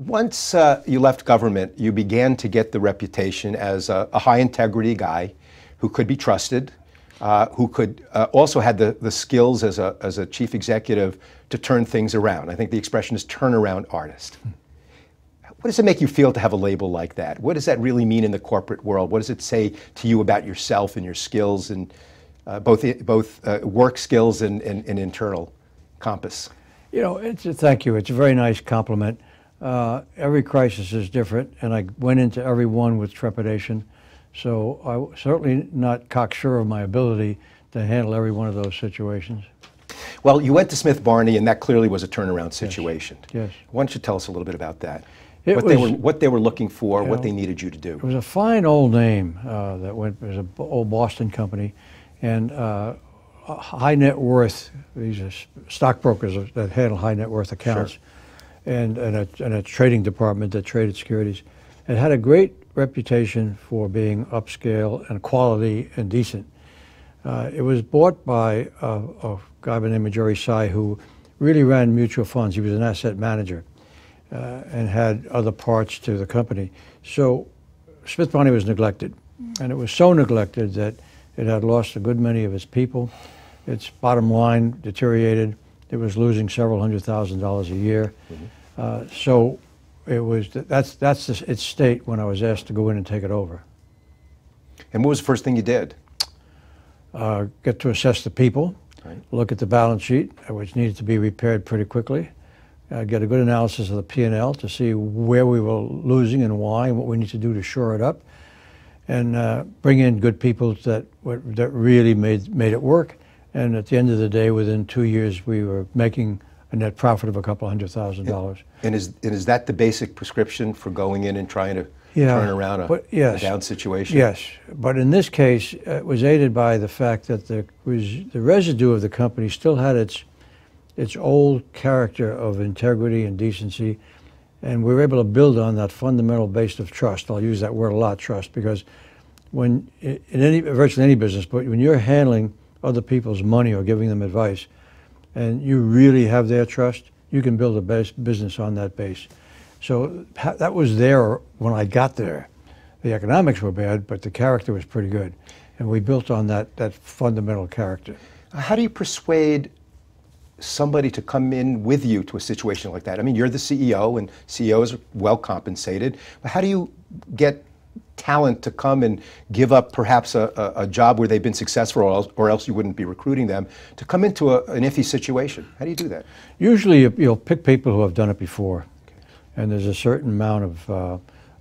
Once you left government, you began to get the reputation as a high integrity guy who could be trusted, who could also had the skills as a chief executive to turn things around. I think the expression is turnaround artist. What does it make you feel to have a label like that? What does that really mean in the corporate world? What does it say to you about yourself and your skills, and both work skills and internal compass? You know, thank you. It's a very nice compliment. Every crisis is different, and I went into every one with trepidation. So I'm certainly not cocksure of my ability to handle every one of those situations. Well, you went to Smith Barney, and that clearly was a turnaround situation. Yes. Why don't you tell us a little bit about that? What they were looking for, what they needed you to do. It was a fine old name that went. It was an old Boston company, and high net worth. These are stockbrokers that handle high net worth accounts, sure. and a trading department that traded securities. It had a great reputation for being upscale and quality and decent. It was bought by a guy by the name of Jerry Sy, who really ran mutual funds. He was an asset manager and had other parts to the company. So Smith Barney was neglected, and it was so neglected that it had lost a good many of its people. Its bottom line deteriorated. It was losing several $100,000 a year. Mm-hmm. So it was that's its state when I was asked to go in and take it over. And what was the first thing you did? Get to assess the people, right. Look at the balance sheet, which needed to be repaired pretty quickly. Get a good analysis of the P&L to see where we were losing and why, and what we need to do to shore it up, and bring in good people that really made it work. And at the end of the day, within 2 years, we were making a net profit of a couple $100,000. And is that the basic prescription for going in and trying to turn around a down situation? Yes, but in this case, it was aided by the fact that the residue of the company still had its old character of integrity and decency, and we were able to build on that fundamental base of trust. I'll use that word a lot, trust, because when in virtually any business, but when you're handling other people's money or giving them advice, and you really have their trust, you can build a business on that base. So that was there when I got there. The economics were bad, but the character was pretty good, and we built on that fundamental character. How do you persuade somebody to come in with you to a situation like that? I mean, you're the CEO, and CEOs are well compensated, but how do you get talent to come and give up perhaps a job where they've been successful, or else you wouldn't be recruiting them, to come into an iffy situation? How do you do that? Usually you'll pick people who have done it before, and there's a certain amount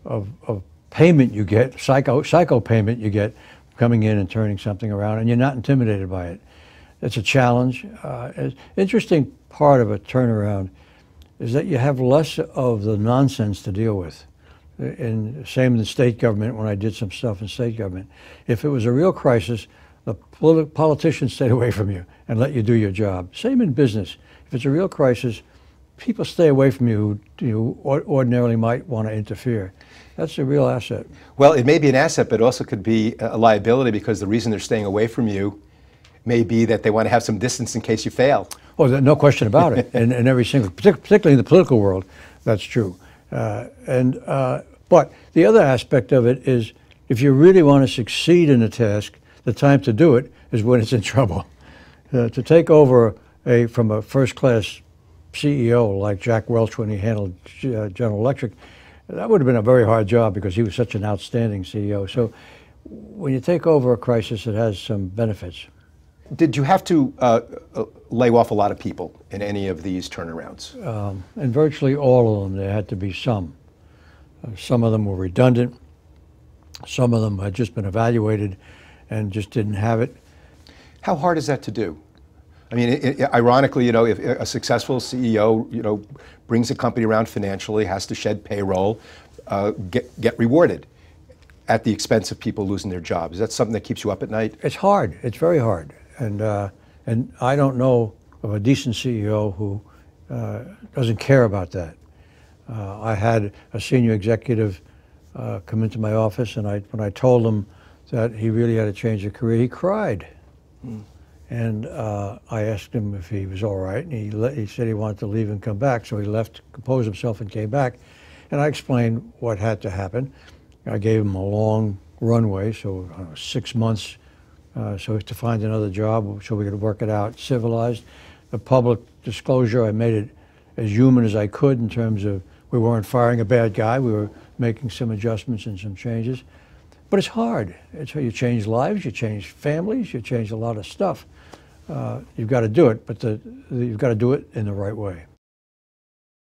of payment you get, psycho payment you get, coming in and turning something around, and you're not intimidated by it. It's a challenge. Interesting part of a turnaround is that you have less of the nonsense to deal with. Same in the state government, when I did some stuff in state government. If it was a real crisis, the politicians stayed away from you and let you do your job. Same in business. If it's a real crisis, people stay away from you who ordinarily might want to interfere. That's a real asset. Well, it may be an asset, but it also could be a liability, because the reason they're staying away from you may be that they want to have some distance in case you fail. Oh, no question about it. In every single, particularly in the political world, that's true. But the other aspect of it is, if you really want to succeed in a task, the time to do it is when it's in trouble. To take over from a first-class CEO like Jack Welch when he handled General Electric, that would have been a very hard job, because he was such an outstanding CEO. So when you take over a crisis, it has some benefits. Did you have to lay off a lot of people in any of these turnarounds? In virtually all of them, there had to be some. Some of them were redundant. Some of them had just been evaluated and just didn't have it. How hard is that to do? I mean, ironically, if a successful CEO, brings a company around financially, has to shed payroll, get rewarded at the expense of people losing their jobs. Is that something that keeps you up at night? It's hard. It's very hard. And I don't know of a decent CEO who doesn't care about that. I had a senior executive come into my office, and when I told him that he really had to change his career, he cried. Mm. And I asked him if he was all right, and he said he wanted to leave and come back. So he left, composed himself, and came back. And I explained what had to happen. I gave him a long runway, so 6 months, so to find another job so we could work it out civilized. The public disclosure, I made it as human as I could in terms of we weren't firing a bad guy, we were making some adjustments and some changes. But it's hard. It's how you change lives, you change families, you change a lot of stuff. You've got to do it, but you've got to do it in the right way.